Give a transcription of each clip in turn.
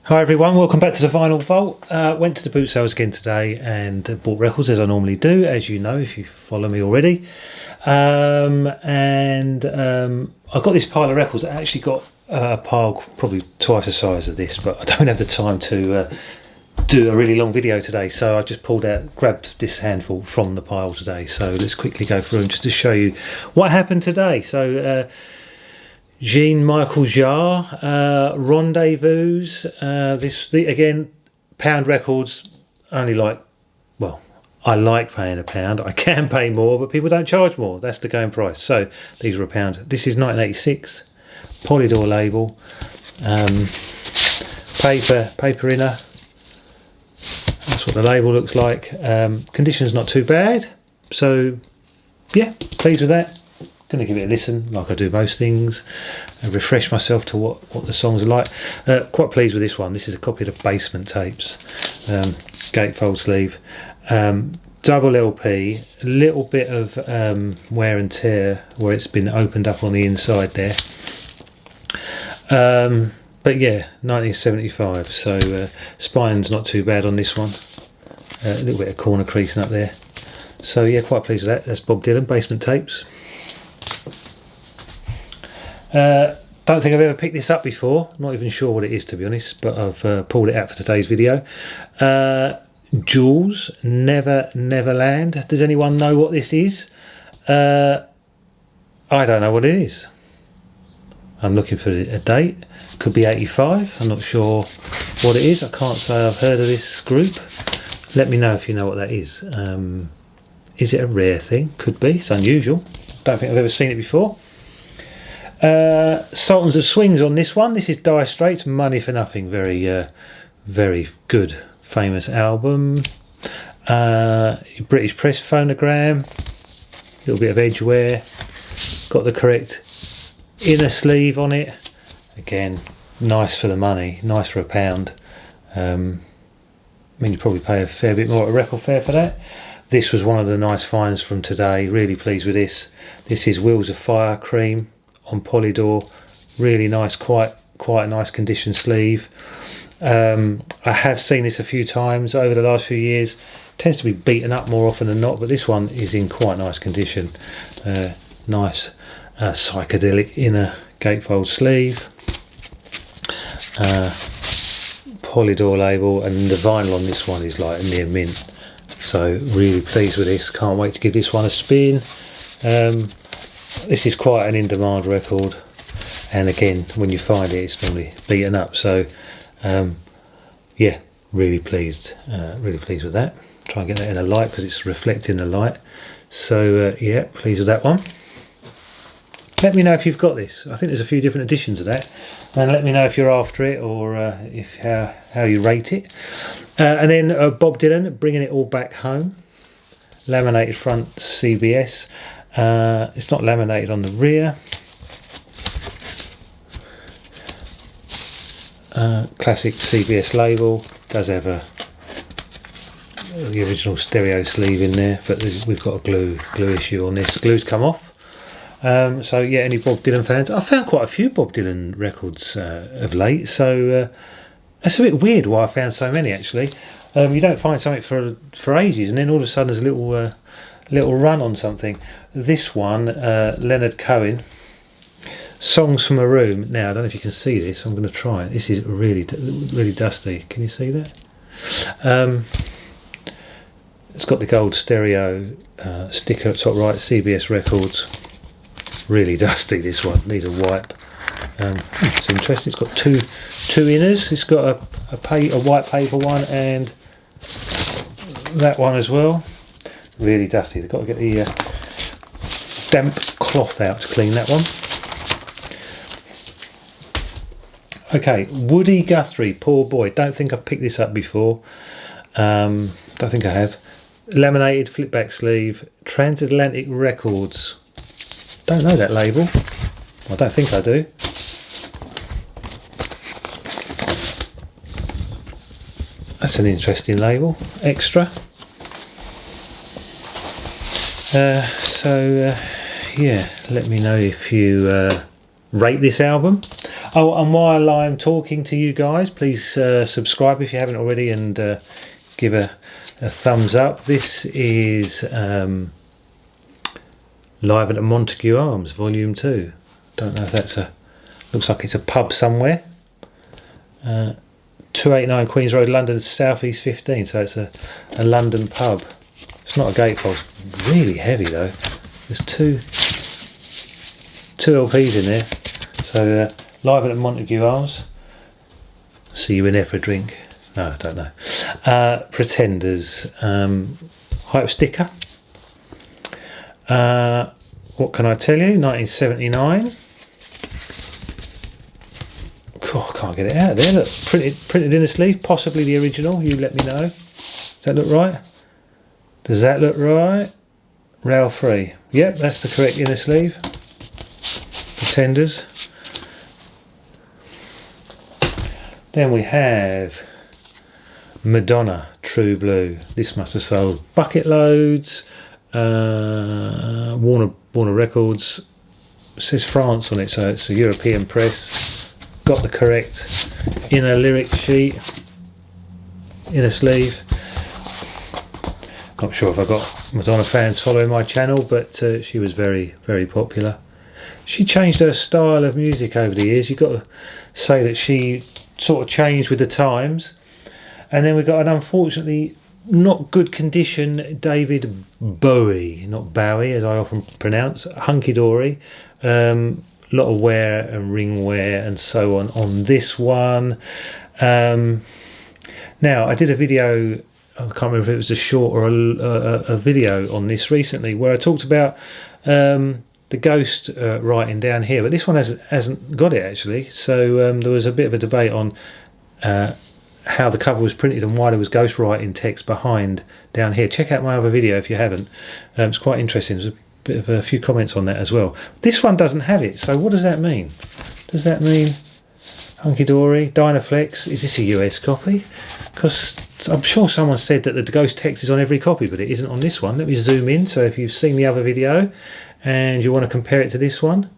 Hi everyone, welcome back to the Vinyl Vault. Went to the boot sales again today and bought records as I normally do, as you know if you follow me already. I got this pile of records. I actually got a pile probably twice the size of this, but I don't have the time to do a really long video today, so I just grabbed this handful from the pile today. So let's quickly go through them just to show you what happened today. So Jean-Michel Jarre, Rendezvous, again, pound records, only I like paying £1. I can pay more, but people don't charge more. That's the going price. So these were £1. This is 1986, Polydor label, paper inner. That's what the label looks like. Condition's not too bad. So yeah, pleased with that. Going to give it a listen like I do most things and refresh myself to what the songs are like. Quite pleased with this one. This is a copy of the Basement tapes, gatefold sleeve, double LP, a little bit of wear and tear where it's been opened up on the inside there, but yeah, 1975, so spine's not too bad on this one. A little bit of corner creasing up there, so yeah, quite pleased with that. That's Bob Dylan, Basement tapes. Don't think I've ever picked this up before, not even sure what it is to be honest, but I've pulled it out for today's video. Jules, Neverland. Does anyone know what this is? I don't know what it is. I'm looking for a date. Could be 85, I'm not sure what it is. I can't say I've heard of this group. Let me know if you know what that is. Is it a rare thing? Could be, it's unusual. Don't think I've ever seen it before. Sultans of Swings on this one. This is Dire Straits, Money for Nothing. Very good, famous album. British press phonogram. A little bit of edge wear. Got the correct inner sleeve on it. Again, nice for the money. Nice for £1. I mean, you probably pay a fair bit more at a record fair for that. This was one of the nice finds from today. Really pleased with this. This is Wheels of Fire cream on Polydor. Really nice, quite a nice condition sleeve. I have seen this a few times over the last few years. Tends to be beaten up more often than not, but this one is in quite nice condition. Nice psychedelic inner gatefold sleeve. Polydor label, and the vinyl on this one is like near mint. So really pleased with this. Can't wait to give this one a spin. This is quite an in-demand record, and again, when you find it, it's normally beaten up. So yeah, really pleased with that. Try and get that in a light because it's reflecting the light. So yeah, pleased with that one. Let me know if you've got this. I think there's a few different editions of that, and let me know if you're after it or how you rate it. And then Bob Dylan, Bringing It All Back Home, laminated front CBS. It's not laminated on the rear. Classic CBS label. Does have the original stereo sleeve in there, but we've got a glue issue on this. Glue's come off. So yeah, any Bob Dylan fans? I've found quite a few Bob Dylan records of late, so that's a bit weird why I found so many actually. You don't find something for ages, and then all of a sudden there's a little run on something. This one, Leonard Cohen, Songs from a Room. Now I don't know if you can see this. I'm going to try it. This is really dusty. Can you see that? It's got the gold stereo sticker at top right. CBS Records. Really dusty, this one. Needs a wipe. It's interesting. It's got two inners. It's got a white paper one and that one as well. Really dusty. They've got to get the damp cloth out to clean that one. Okay, Woody Guthrie, Poor Boy. Don't think I've picked this up before. Don't think I have. Laminated flip back sleeve, Transatlantic Records. Don't know that label. I don't think I do. That's an interesting label. Extra. Yeah, let me know if you rate this album. Oh, and while I'm talking to you guys, please subscribe if you haven't already, and give a thumbs up. This is live at the Montague Arms, Volume 2. Don't know if that's looks like it's a pub somewhere. 289 Queens Road, London, South East 15, so it's a London pub. It's not a gatefold. It's really heavy though. There's two LPs in there. So live at the Montague Arms. See you in there for a drink. No, I don't know. Pretenders. Hype sticker. What can I tell you? 1979. Oh, I can't get it out of there. Look, printed in a sleeve. Possibly the original. You let me know. Does that look right? Does that look right? Rail free. Yep, that's the correct inner sleeve. Pretenders. Then we have Madonna True Blue. This must have sold bucket loads. Warner Records. It says France on it, so it's a European press. Got the correct inner lyric sheet, inner sleeve. Not sure if I got Madonna fans following my channel, but she was very, very popular. She changed her style of music over the years. You've got to say that she sort of changed with the times. And then we've got an unfortunately not good condition David Bowie, not Bowie as I often pronounce, hunky dory. Lot of wear and ring wear and so on this one. Now I did a video, I can't remember if it was a short or a video on this recently, where I talked about the ghost writing down here, but this one hasn't got it actually. So there was a bit of a debate on how the cover was printed and why there was ghost writing text behind down here. Check out my other video if you haven't. It's quite interesting. There's a few comments on that as well. This one doesn't have it, so what does that mean? Does that mean hunky dory, Dynaflex? Is this a US copy? Because I'm sure someone said that the ghost text is on every copy, but it isn't on this one. Let me zoom in. So if you've seen the other video and you want to compare it to this one,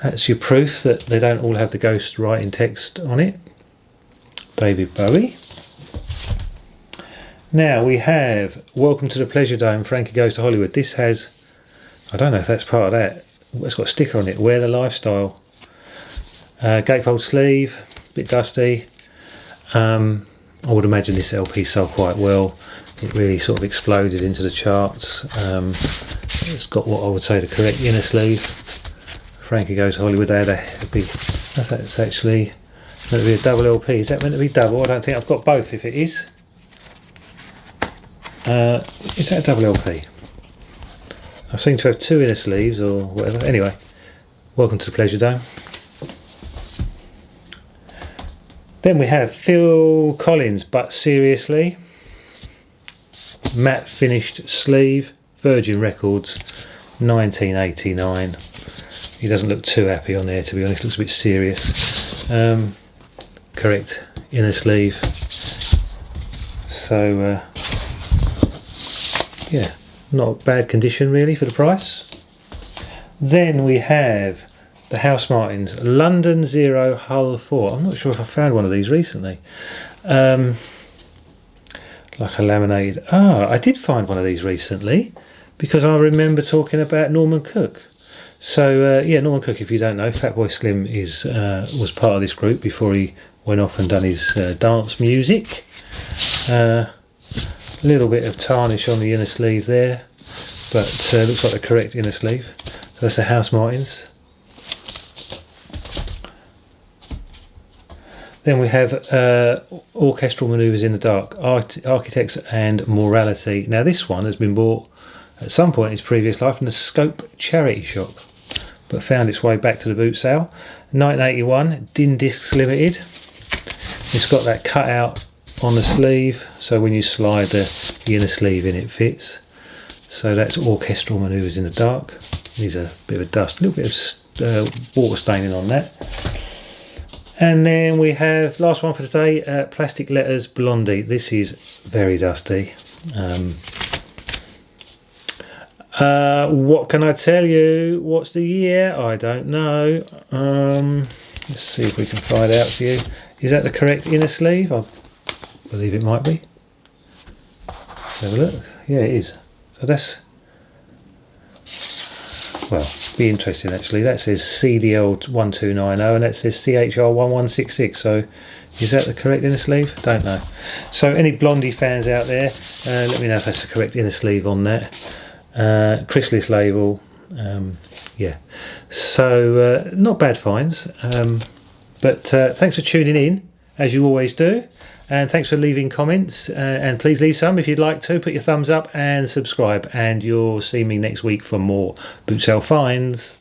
that's your proof that they don't all have the ghost writing text on it. David Bowie. Now we have Welcome to the Pleasure Dome, Frankie Goes to Hollywood. This has, I don't know if that's part of that, it's got a sticker on it, Wear the Lifestyle. Gatefold sleeve, a bit dusty. I would imagine this LP sold quite well. It really sort of exploded into the charts. It's got what I would say the correct inner sleeve. Frankie Goes to Hollywood, they had a big, that's actually meant to be a double LP. Is that meant to be double? I don't think I've got both if it is. Is that a double LP? I seem to have two inner sleeves or whatever. Anyway, Welcome to the Pleasure Dome. Then we have Phil Collins, But Seriously. Matte finished sleeve, Virgin Records, 1989. He doesn't look too happy on there, to be honest. Looks a bit serious. Correct inner sleeve. So yeah, not bad condition really for the price. Then we have the House Martins, London 0 Hull 4. I'm not sure if I found one of these recently. Like a laminated. I did find one of these recently because I remember talking about Norman Cook. So yeah, Norman Cook, if you don't know, Fatboy Slim was part of this group before he went off and done his dance music. A little bit of tarnish on the inner sleeve there, but looks like the correct inner sleeve. So that's the House Martins. Then we have Orchestral Manoeuvres in the Dark, Architects and Morality. Now this one has been bought at some point in its previous life in the Scope charity shop, but found its way back to the boot sale. 1981, Din Discs Limited. It's got that cutout on the sleeve, so when you slide the inner sleeve in, it fits. So that's Orchestral Manoeuvres in the Dark. There's a bit of a dust, a little bit of water staining on that. And then we have, last one for today, Plastic Letters Blondie. This is very dusty. What can I tell you? What's the year? I don't know. Let's see if we can find out for you. Is that the correct inner sleeve? I believe it might be. Let's have a look. Yeah, it is. So that's, well, be interesting actually. That says CDL1290 and that says CHR1166. So is that the correct inner sleeve? Don't know. So any Blondie fans out there, let me know if that's the correct inner sleeve on that. Chrysalis label. Yeah. So not bad finds. But thanks for tuning in, as you always do. And thanks for leaving comments, and please leave some if you'd like to. Put your thumbs up and subscribe, and you'll see me next week for more boot sale finds.